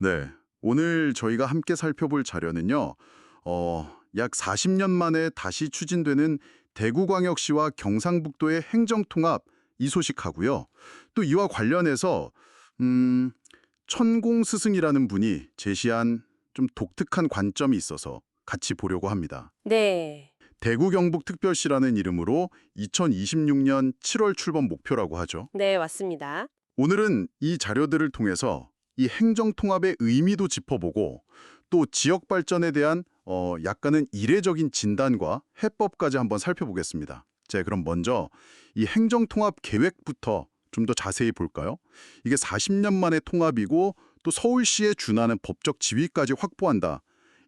네. 오늘 저희가 함께 살펴볼 자료는요. 약 40년 만에 다시 추진되는 대구광역시와 경상북도의 행정통합 이 소식하고요. 또 이와 관련해서 천공스승이라는 분이 제시한 좀 독특한 관점이 있어서 같이 보려고 합니다. 네. 대구 경북특별시라는 이름으로 2026년 7월 출범 목표라고 하죠. 네, 맞습니다. 오늘은 이 자료들을 통해서 이 행정통합의 의미도 짚어보고 또 지역 발전에 대한 약간은 이례적인 진단과 해법까지 한번 살펴보겠습니다. 자, 그럼 먼저 이 행정통합 계획부터 좀 더 자세히 볼까요? 이게 40년 만의 통합이고 또 서울시에 준하는 법적 지위까지 확보한다.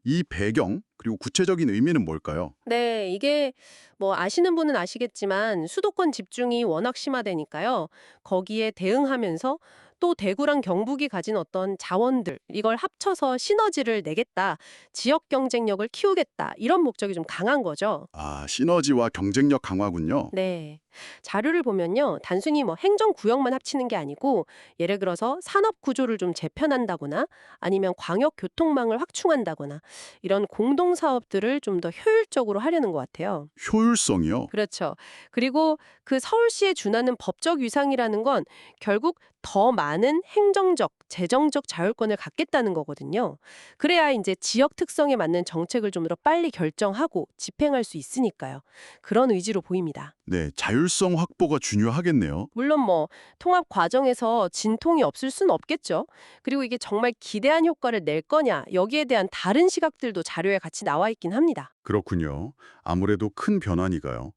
이 배경 그리고 구체적인 의미는 뭘까요? 네, 이게 뭐 아시는 분은 아시겠지만 수도권 집중이 워낙 심화되니까요. 거기에 대응하면서 또 대구랑 경북이 가진 어떤 자원들, 이걸 합쳐서 시너지를 내겠다, 지역 경쟁력을 키우겠다, 이런 목적이 좀 강한 거죠. 아, 시너지와 경쟁력 강화군요. 네. 자료를 보면요. 단순히 뭐 행정구역만 합치는 게 아니고 예를 들어서 산업 구조를 좀 재편한다거나 아니면 광역 교통망을 확충한다거나 이런 공동 사업들을 좀 더 효율적으로 하려는 것 같아요. 효율성이요. 그렇죠. 그리고 그 서울시에 준하는 법적 위상이라는 건 결국 더 많은 행정적, 재정적 자율권을 갖겠다는 거거든요. 그래야 이제 지역 특성에 맞는 정책을 좀 더 빨리 결정하고 집행할 수 있으니까요. 그런 의지로 보입니다. 네, 자율성 확보가 중요하겠네요. 물론 뭐 통합 과정에서 진통이 없을 순 없겠죠. 그리고 이게 정말 기대한 효과를 낼 거냐, 여기에 대한 다른 시각들도 자료에 같이 나와 있긴 합니다. 그렇군요. 아무래도 큰 변화니까요.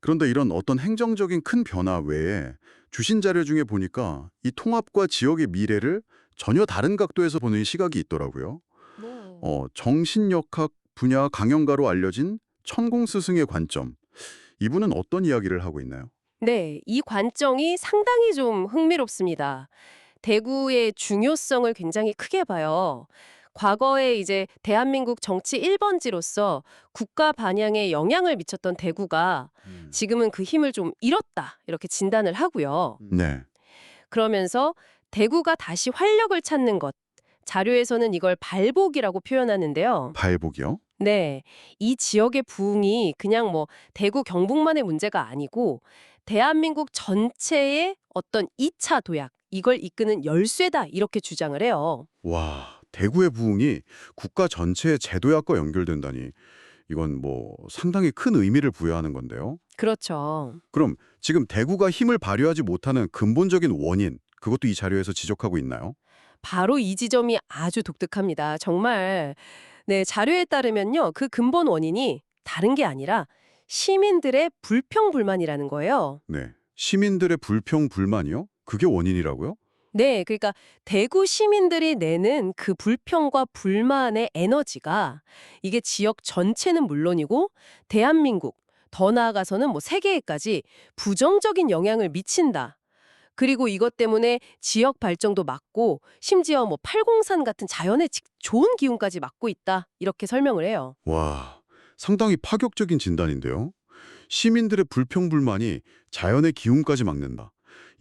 그런데 이런 어떤 행정적인 큰 변화 외에 주신 자료 중에 보니까 이 통합과 지역의 미래를 전혀 다른 각도에서 보는 시각이 있더라고요. 네. 정신역학 분야 강연가로 알려진 천공스승의 관점. 이분은 어떤 이야기를 하고 있나요? 네, 이 관점이 상당히 좀 흥미롭습니다. 대구의 중요성을 굉장히 크게 봐요. 과거에 이제 대한민국 정치 1번지로서 국가 반영에 영향을 미쳤던 대구가 지금은 그 힘을 좀 잃었다, 이렇게 진단을 하고요. 네, 그러면서 대구가 다시 활력을 찾는 것, 자료에서는 이걸 발복이라고 표현하는데요. 발복이요? 네, 이 지역의 부흥이 그냥 뭐 대구 경북만의 문제가 아니고 대한민국 전체의 어떤 2차 도약, 이걸 이끄는 열쇠다, 이렇게 주장을 해요. 와, 대구의 부흥이 국가 전체의 제도약과 연결된다니. 이건 뭐 상당히 큰 의미를 부여하는 건데요. 그렇죠. 그럼 지금 대구가 힘을 발휘하지 못하는 근본적인 원인, 그것도 이 자료에서 지적하고 있나요? 바로 이 지점이 아주 독특합니다. 정말. 네, 자료에 따르면요. 그 근본 원인이 다른 게 아니라 시민들의 불평불만이라는 거예요. 네. 시민들의 불평, 불만이요? 그게 원인이라고요? 네, 그러니까 대구 시민들이 내는 그 불평과 불만의 에너지가 이게 지역 전체는 물론이고 대한민국, 더 나아가서는 뭐 세계에까지 부정적인 영향을 미친다. 그리고 이것 때문에 지역 발전도 막고 심지어 뭐 팔공산 같은 자연의 좋은 기운까지 막고 있다. 이렇게 설명을 해요. 와, 상당히 파격적인 진단인데요. 시민들의 불평, 불만이 자연의 기운까지 막는다.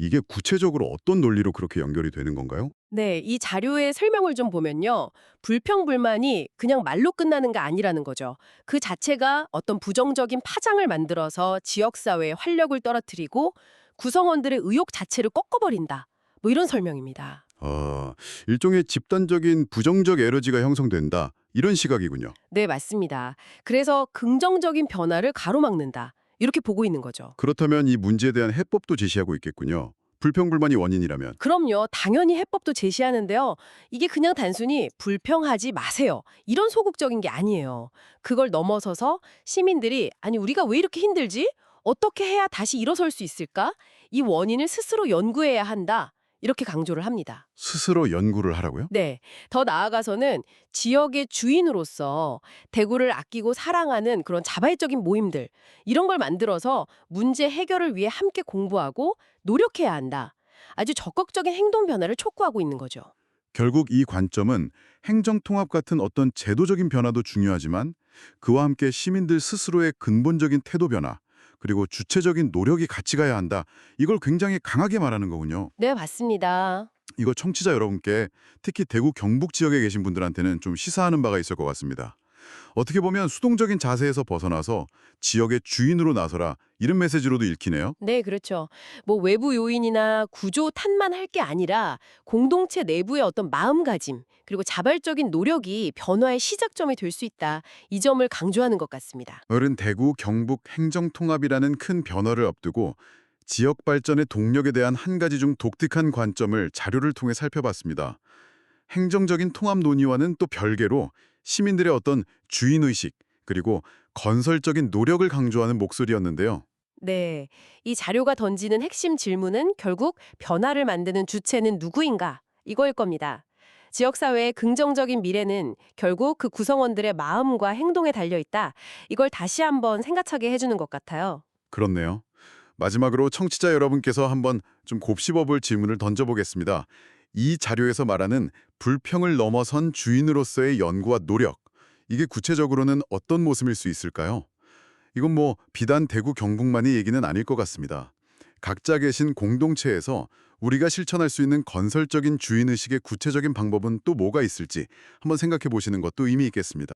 이게 구체적으로 어떤 논리로 그렇게 연결이 되는 건가요? 네, 이 자료의 설명을 좀 보면요. 불평불만이 그냥 말로 끝나는 게 아니라는 거죠. 그 자체가 어떤 부정적인 파장을 만들어서 지역사회의 활력을 떨어뜨리고 구성원들의 의욕 자체를 꺾어버린다. 뭐 이런 설명입니다. 아, 일종의 집단적인 부정적 에너지가 형성된다. 이런 시각이군요. 네, 맞습니다. 그래서 긍정적인 변화를 가로막는다. 이렇게 보고 있는 거죠. 그렇다면 이 문제에 대한 해법도 제시하고 있겠군요. 불평불만이 원인이라면. 그럼요. 당연히 해법도 제시하는데요. 이게 그냥 단순히 불평하지 마세요, 이런 소극적인 게 아니에요. 그걸 넘어서서 시민들이 아니 우리가 왜 이렇게 힘들지? 어떻게 해야 다시 일어설 수 있을까? 이 원인을 스스로 연구해야 한다. 이렇게 강조를 합니다. 스스로 연구를 하라고요? 네. 더 나아가서는 지역의 주인으로서 대구를 아끼고 사랑하는 그런 자발적인 모임들, 이런 걸 만들어서 문제 해결을 위해 함께 공부하고 노력해야 한다. 아주 적극적인 행동 변화를 촉구하고 있는 거죠. 결국 이 관점은 행정통합 같은 어떤 제도적인 변화도 중요하지만 그와 함께 시민들 스스로의 근본적인 태도 변화, 그리고 주체적인 노력이 같이 가야 한다. 이걸 굉장히 강하게 말하는 거군요. 네, 맞습니다. 이거 청취자 여러분께 특히 대구 경북 지역에 계신 분들한테는 좀 시사하는 바가 있을 것 같습니다. 어떻게 보면 수동적인 자세에서 벗어나서 지역의 주인으로 나서라 이런 메시지로도 읽히네요. 네, 그렇죠. 뭐 외부 요인이나 구조 탓만 할 게 아니라 공동체 내부의 어떤 마음가짐, 그리고 자발적인 노력이 변화의 시작점이 될 수 있다. 이 점을 강조하는 것 같습니다. 어른 대구 경북 행정통합이라는 큰 변화를 앞두고 지역 발전의 동력에 대한 한 가지 중 독특한 관점을 자료를 통해 살펴봤습니다. 행정적인 통합 논의와는 또 별개로 시민들의 어떤 주인의식 그리고 건설적인 노력을 강조하는 목소리였는데요. 네. 이 자료가 던지는 핵심 질문은 결국 변화를 만드는 주체는 누구인가? 이거일 겁니다. 지역사회의 긍정적인 미래는 결국 그 구성원들의 마음과 행동에 달려있다. 이걸 다시 한번 생각하게 해주는 것 같아요. 그렇네요. 마지막으로 청취자 여러분께서 한번 좀 곱씹어 볼 질문을 던져보겠습니다. 이 자료에서 말하는 불평을 넘어선 주인으로서의 연구와 노력, 이게 구체적으로는 어떤 모습일 수 있을까요? 이건 뭐 비단 대구 경북만의 얘기는 아닐 것 같습니다. 각자 계신 공동체에서 우리가 실천할 수 있는 건설적인 주인의식의 구체적인 방법은 또 뭐가 있을지 한번 생각해 보시는 것도 의미 있겠습니다.